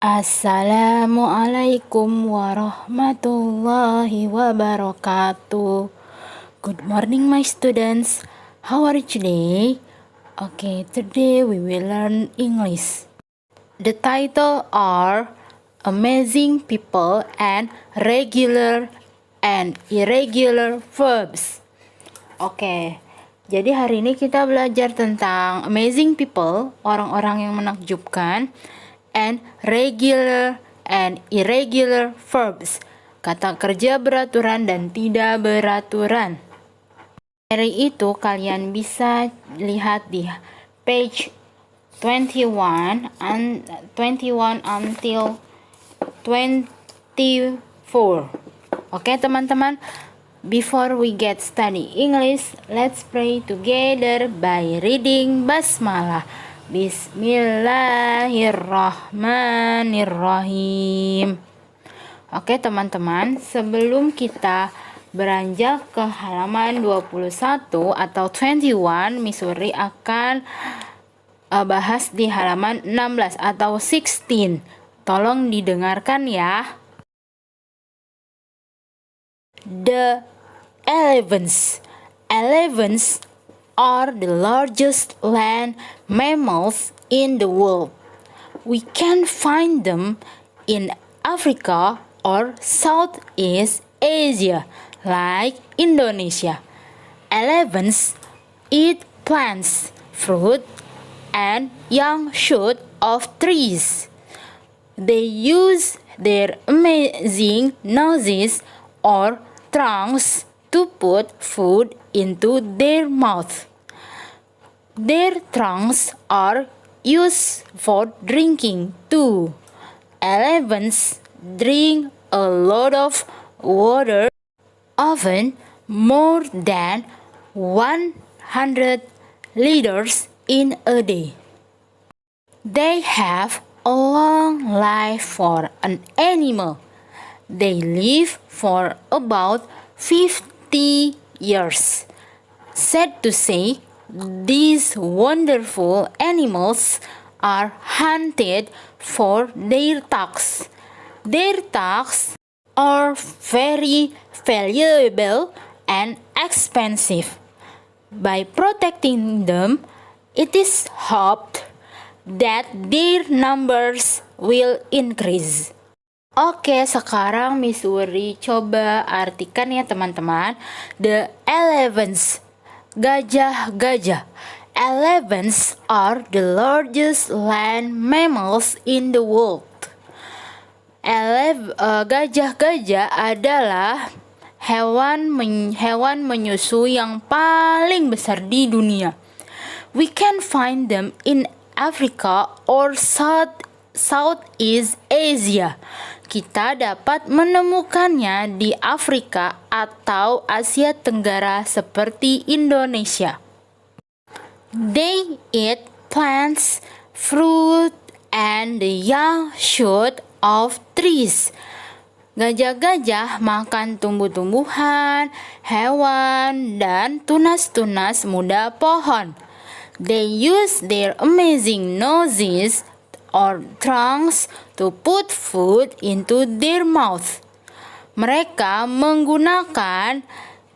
Assalamualaikum warahmatullahi wabarakatuh. Good morning, my students. How are you today? Okay, today we will learn English. The title are Amazing People and Regular and Irregular Verbs. Oke, jadi hari ini kita belajar tentang amazing people, orang-orang yang menakjubkan, and regular and irregular verbs, kata kerja beraturan dan tidak beraturan. Dari itu kalian bisa lihat di page 21 until 24. Oke teman-teman, before we get study English, let's pray together by reading Basmalah. Bismillahirrahmanirrahim. Oke teman-teman, sebelum kita beranjak ke halaman 21 atau 21, Missouri akan bahas di halaman 16 atau 16. Tolong didengarkan ya. The elephants are the largest land mammals in the world. We can find them in Africa or Southeast Asia, like Indonesia. Elephants eat plants, fruit, and young shoots of trees. They use their amazing noses or trunks to put food into their mouth. Their trunks are used for drinking too. Elephants drink a lot of water, often more than 100 liters in a day. They have a long life for an animal. They live for about 50 years. Sad to say, these wonderful animals are hunted for their tusks. Their tusks are very valuable and expensive. By protecting them, it is hoped that their numbers will increase. Oke, sekarang Missouri coba artikan ya teman-teman. The elephants, gajah-gajah. Elephants are the largest land mammals in the world. Gajah-gajah adalah hewan menyusui yang paling besar di dunia. We can find them in Africa or Southeast Asia. Kita dapat menemukannya di Afrika atau Asia Tenggara seperti Indonesia. They eat plants, fruit, and the young shoot of trees. Gajah-gajah makan tumbuh-tumbuhan, hewan, dan tunas-tunas muda pohon. They use their amazing noses or trunks to put food into their mouth. Mereka menggunakan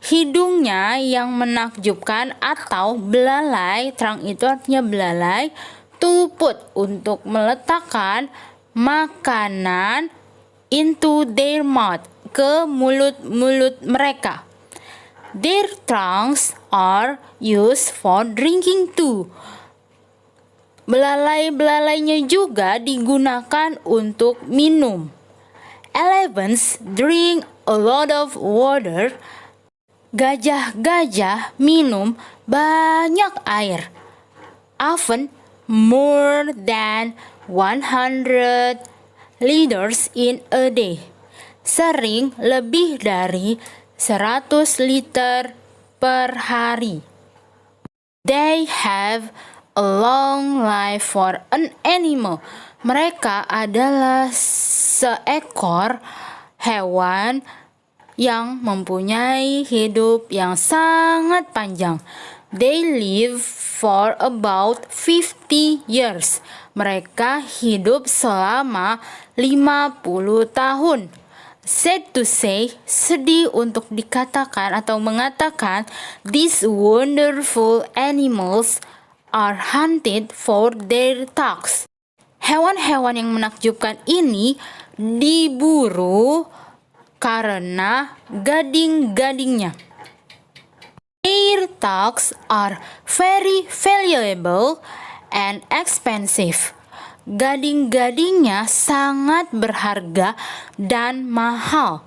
hidungnya yang menakjubkan atau belalai, trunk itu artinya belalai, to put untuk meletakkan makanan into their mouth, ke mulut-mulut mereka. Their trunks are used for drinking too. Belalai-belalainya juga digunakan untuk minum. Elephants drink a lot of water. Gajah-gajah minum banyak air. Often more than 100 liters in a day. Sering lebih dari 100 liter per hari. They have a long life for an animal. Mereka adalah seekor hewan yang mempunyai hidup yang sangat panjang. They live for about 50 years. Mereka hidup selama 50 tahun. Sad to say, sedih untuk dikatakan atau mengatakan, these wonderful animals are hunted for their tusks. Hewan-hewan yang menakjubkan ini diburu karena gading-gadingnya. Their tusks are very valuable and expensive. Gading-gadingnya sangat berharga dan mahal.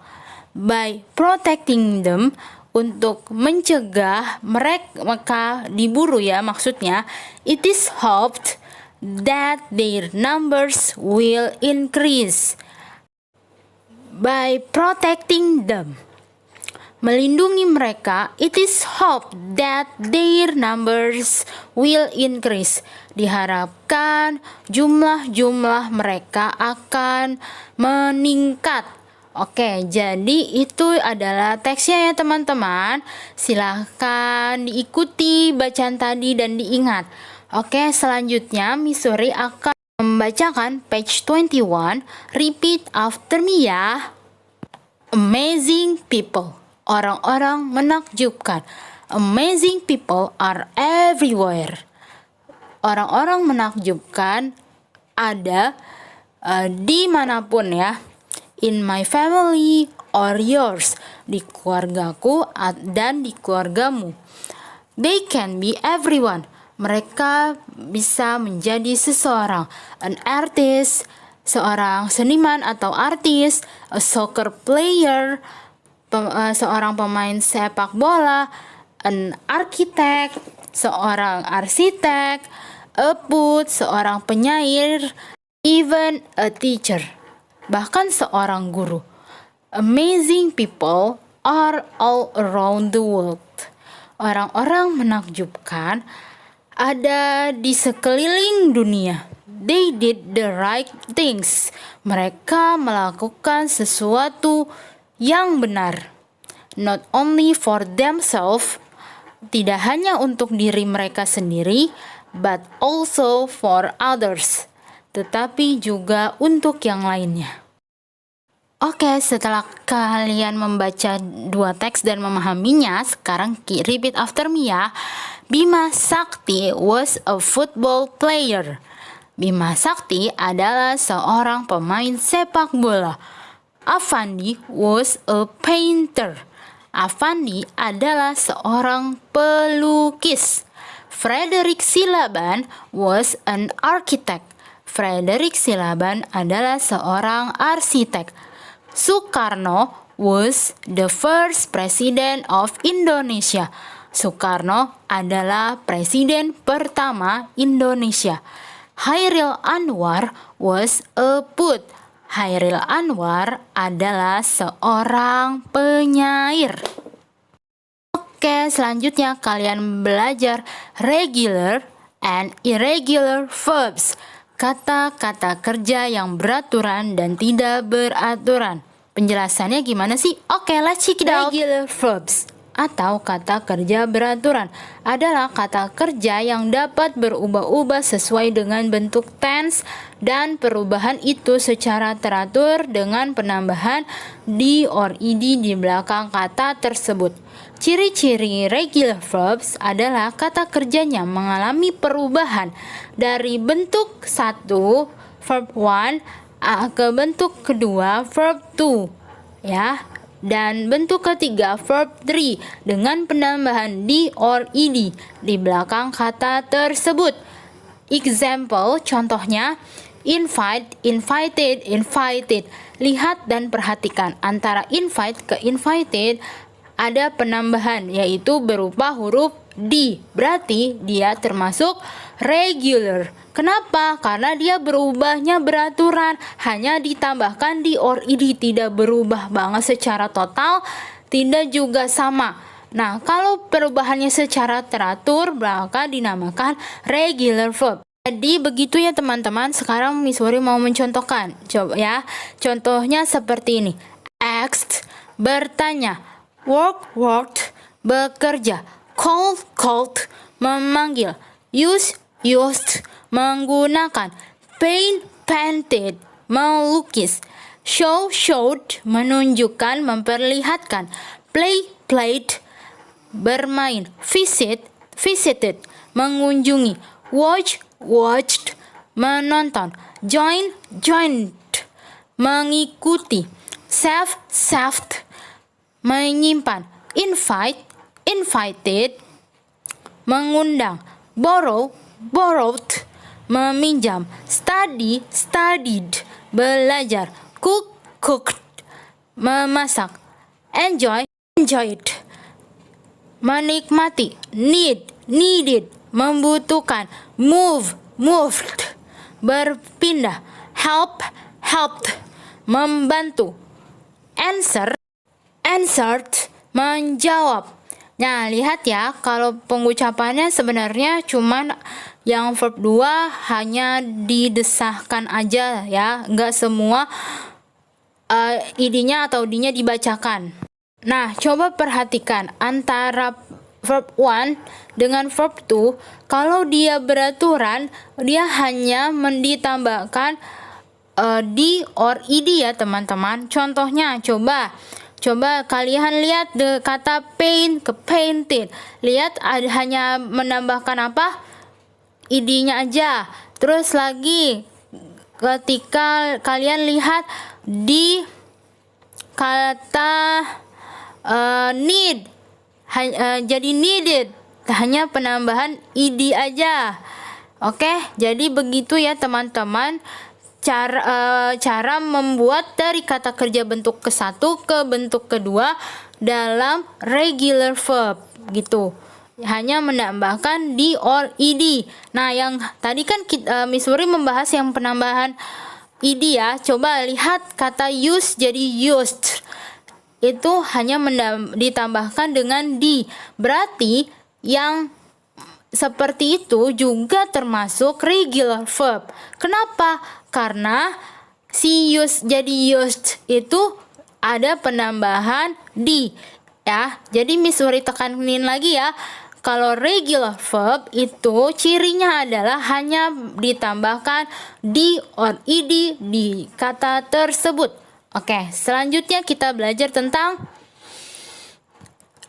By protecting them, untuk mencegah mereka diburu ya maksudnya, it is hoped that their numbers will increase. By protecting them, melindungi mereka, it is hoped that their numbers will increase. Diharapkan jumlah mereka akan meningkat. Oke, jadi itu adalah teksnya ya teman-teman. Silahkan diikuti bacaan tadi dan diingat. Oke, selanjutnya Missouri akan membacakan page 21. Repeat after me ya. Amazing people. Orang-orang menakjubkan. Amazing people are everywhere. Orang-orang menakjubkan ada dimanapun ya. In my family or yours. Di keluargaku dan di keluargamu. They can be everyone. Mereka bisa menjadi seseorang. An artist, seorang seniman atau artis. A soccer player, seorang pemain sepak bola, an architect, seorang arsitek, a poet, seorang penyair, even a teacher, bahkan seorang guru. Amazing people are all around the world. Orang-orang menakjubkan ada di sekeliling dunia. They did the right things. Mereka melakukan sesuatu yang benar. Not only for themselves, tidak hanya untuk diri mereka sendiri, but also for others, tetapi juga untuk yang lainnya. Oke, setelah kalian membaca dua teks dan memahaminya, sekarang repeat after me ya. Bima Sakti was a football player. Bima Sakti adalah seorang pemain sepak bola. Avandi was a painter. Avandi adalah seorang pelukis. Frederick Silaban was an architect. Frederick Silaban adalah seorang arsitek. Soekarno was the first president of Indonesia. Soekarno adalah presiden pertama Indonesia. Hairil Anwar was a poet. Hairil Anwar adalah seorang penyair. Oke, selanjutnya kalian belajar regular and irregular verbs. Kata-kata kerja yang beraturan dan tidak beraturan. Penjelasannya gimana sih? Oke, let's check it out. Regular verbs atau kata kerja beraturan adalah kata kerja yang dapat berubah-ubah sesuai dengan bentuk tense dan perubahan itu secara teratur dengan penambahan di or ed di belakang kata tersebut. Ciri-ciri regular verbs adalah kata kerjanya mengalami perubahan dari bentuk 1 verb 1 ke bentuk kedua verb 2 ya. Dan bentuk ketiga verb 3 dengan penambahan di or ed di belakang kata tersebut. Example, contohnya invite, invited, invited. Lihat dan perhatikan antara invite ke invited ada penambahan yaitu berupa huruf D. Berarti dia termasuk regular. Kenapa? Karena dia berubahnya beraturan, hanya ditambahkan di or ed, tidak berubah banget secara total, tidak juga sama. Nah, kalau perubahannya secara teratur maka dinamakan regular verb. Jadi begitu ya teman-teman. Sekarang Miss Wori mau mencontohkan. Coba ya. Contohnya seperti ini. Asked, bertanya. Work, worked, bekerja. Called, called, memanggil. Use, used, menggunakan. Paint, painted, melukis. Show, showed, menunjukkan, memperlihatkan. Play, played, bermain. Visit, visited, mengunjungi. Watch, watched, menonton. Join, joined, mengikuti. Save, saved, menyimpan. Invite, invited, mengundang. Borrow, borrowed, meminjam. Study, studied, belajar. Cook, cooked, memasak. Enjoy, enjoyed, menikmati. Need, needed, membutuhkan. Move, moved, berpindah. Help, helped, membantu. Answer, answered, menjawab. Nah, lihat ya, kalau pengucapannya sebenarnya cuman yang verb 2 hanya didesahkan aja ya, nggak semua id-nya atau d-nya dibacakan. Nah, coba perhatikan antara verb 1 dengan verb 2, kalau dia beraturan, dia hanya ditambahkan d or id ya teman-teman. Contohnya, Coba kalian lihat kata paint ke painted. Lihat hanya menambahkan apa? id-nya aja. Terus lagi ketika kalian lihat di kata need, jadi needed, hanya penambahan id aja. Oke, jadi begitu ya teman-teman. Cara membuat dari kata kerja bentuk ke-1 ke bentuk kedua dalam regular verb gitu. Hanya menambahkan d or ed. Nah, yang tadi kan Miss Wuri membahas yang penambahan id ya. Coba lihat kata use jadi used. Itu hanya ditambahkan dengan d. Berarti yang seperti itu juga termasuk regular verb. Kenapa? Karena si use jadi used itu ada penambahan d ya. Jadi Miss Wuri tekanin lagi ya. Kalau regular verb itu cirinya adalah hanya ditambahkan d or ed di kata tersebut. Oke, selanjutnya kita belajar tentang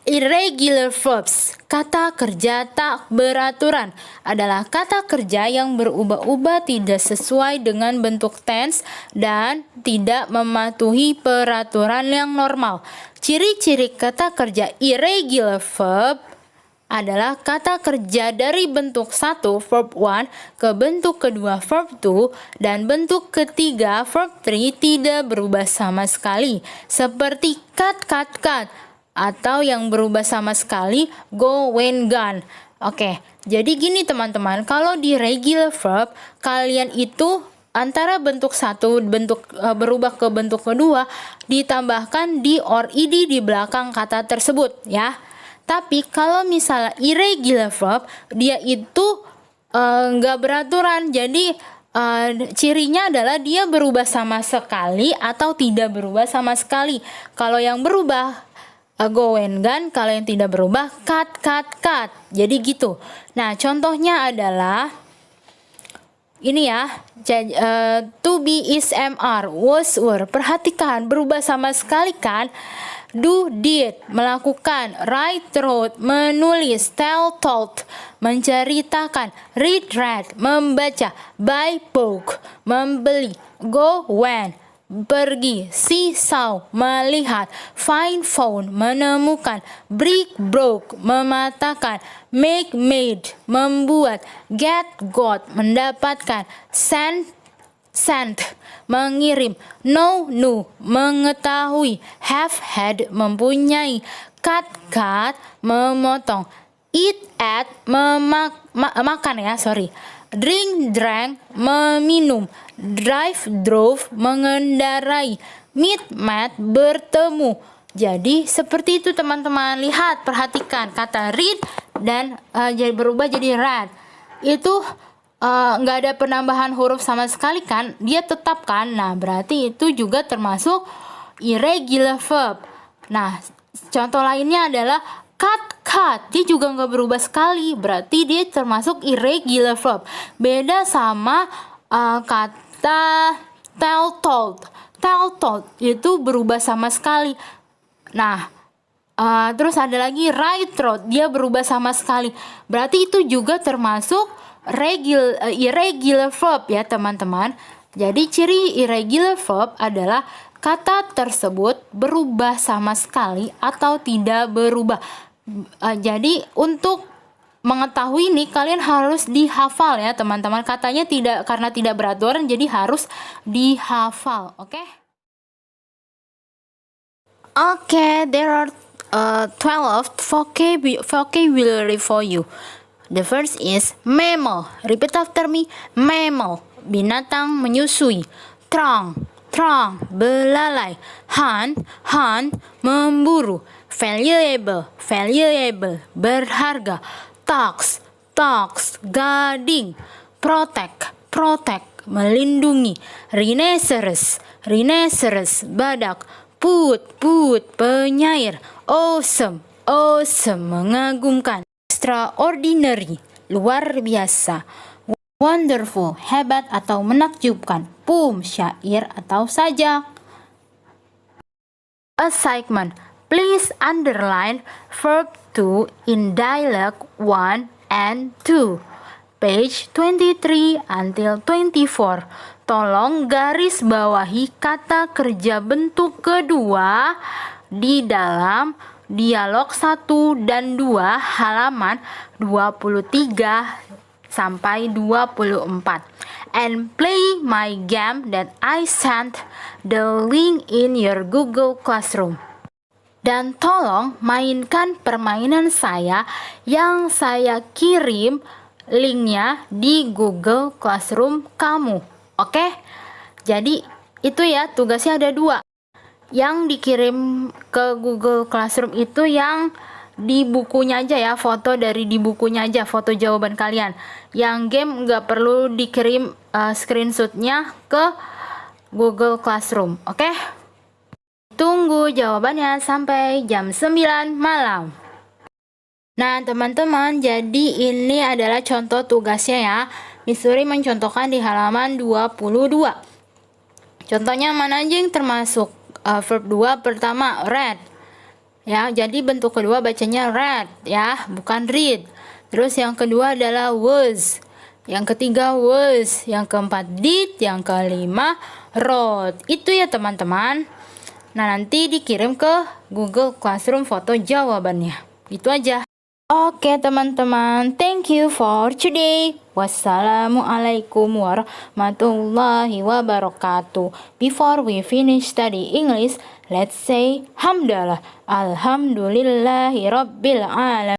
irregular verbs. Kata kerja tak beraturan adalah kata kerja yang berubah-ubah, tidak sesuai dengan bentuk tense dan tidak mematuhi peraturan yang normal. Ciri-ciri kata kerja irregular verb adalah kata kerja dari bentuk 1 verb 1 ke bentuk kedua verb 2 dan bentuk ketiga verb 3 tidak berubah sama sekali, seperti cut, cut, cut, atau yang berubah sama sekali go, went, gone. Oke, jadi gini teman-teman, kalau di regular verb kalian itu antara bentuk 1 berubah ke bentuk kedua ditambahkan d or ed di belakang kata tersebut ya. Tapi kalau misalnya irregular verb dia itu nggak beraturan, jadi cirinya adalah dia berubah sama sekali atau tidak berubah sama sekali. Kalau yang berubah go, went, gone. Kalau yang tidak berubah cut, cut, cut. Jadi gitu. Nah, contohnya adalah ini ya, to be, is, mr, was, were. Perhatikan, berubah sama sekali kan? Do, did, melakukan. Write, wrote, menulis. Tell, told, menceritakan. Read, read, membaca. Buy, bought, membeli. Go, went, pergi. See, saw, melihat. Find, found, menemukan. Break, broke, mematahkan. Make, made, membuat. Get, got, mendapatkan. Send, sent, mengirim. Know, knew, mengetahui. Have, had, mempunyai. Cut, cut, memotong. Eat, ate, makan ya, sorry. Drink, drank, meminum. Drive, drove, mengendarai. Meet, met, bertemu. Jadi seperti itu teman-teman. Lihat, perhatikan kata read dan berubah jadi read. Itu nggak ada penambahan huruf sama sekali kan, dia tetap kan. Nah, berarti itu juga termasuk irregular verb. Nah, contoh lainnya adalah cut, cut, dia juga nggak berubah sekali, berarti dia termasuk irregular verb. Beda sama kata tell told. Tell told itu berubah sama sekali. Nah, terus ada lagi right wrote, dia berubah sama sekali. Berarti itu juga termasuk irregular verb ya teman-teman. Jadi ciri irregular verb adalah kata tersebut berubah sama sekali atau tidak berubah. Jadi untuk mengetahui ini kalian harus dihafal ya teman-teman. Katanya karena tidak beraturan jadi harus dihafal, oke? Okay, there are 12 vocabulary for you. The first is mammal. Repeat after me. Mammal, binatang menyusui. Throng, belalai. Hunt, memburu. Valuable, berharga. Tax, gading. Protect, melindungi. Rhinoceros, badak. Put, penyair. Awesome, mengagumkan. Extraordinary, luar biasa. Wonderful, hebat atau menakjubkan. Poem, syair atau sajak. Assignment, please underline verb 2 in dialogue 1 and 2. Page 23 until 24. Tolong garis bawahi kata kerja bentuk kedua di dalam dialog 1 dan 2 halaman 23 sampai 24. And play my game that I sent the link in your Google Classroom. Dan tolong mainkan permainan saya yang saya kirim linknya di Google Classroom kamu. Oke? Jadi itu ya, tugasnya ada 2. Yang dikirim ke Google Classroom itu yang di bukunya aja ya, foto dari di bukunya aja, foto jawaban kalian. Yang game nggak perlu dikirim screenshotnya ke Google Classroom, oke? Tunggu jawabannya sampai jam 9 malam. Nah teman-teman, jadi ini adalah contoh tugasnya ya. Missouri mencontohkan di halaman 22. Contohnya mana aja yang termasuk? Verb 2 pertama read ya, jadi bentuk kedua bacanya read ya, bukan read. Terus yang kedua adalah was, yang ketiga was, yang keempat did, yang kelima wrote. Itu ya teman-teman. Nah nanti dikirim ke Google Classroom foto jawabannya. Itu aja. Oke teman-teman, thank you for today. Wassalamualaikum warahmatullahi wabarakatuh. Before we finish study English, let's say hamdalah. Alhamdulillahi rabbil alamin.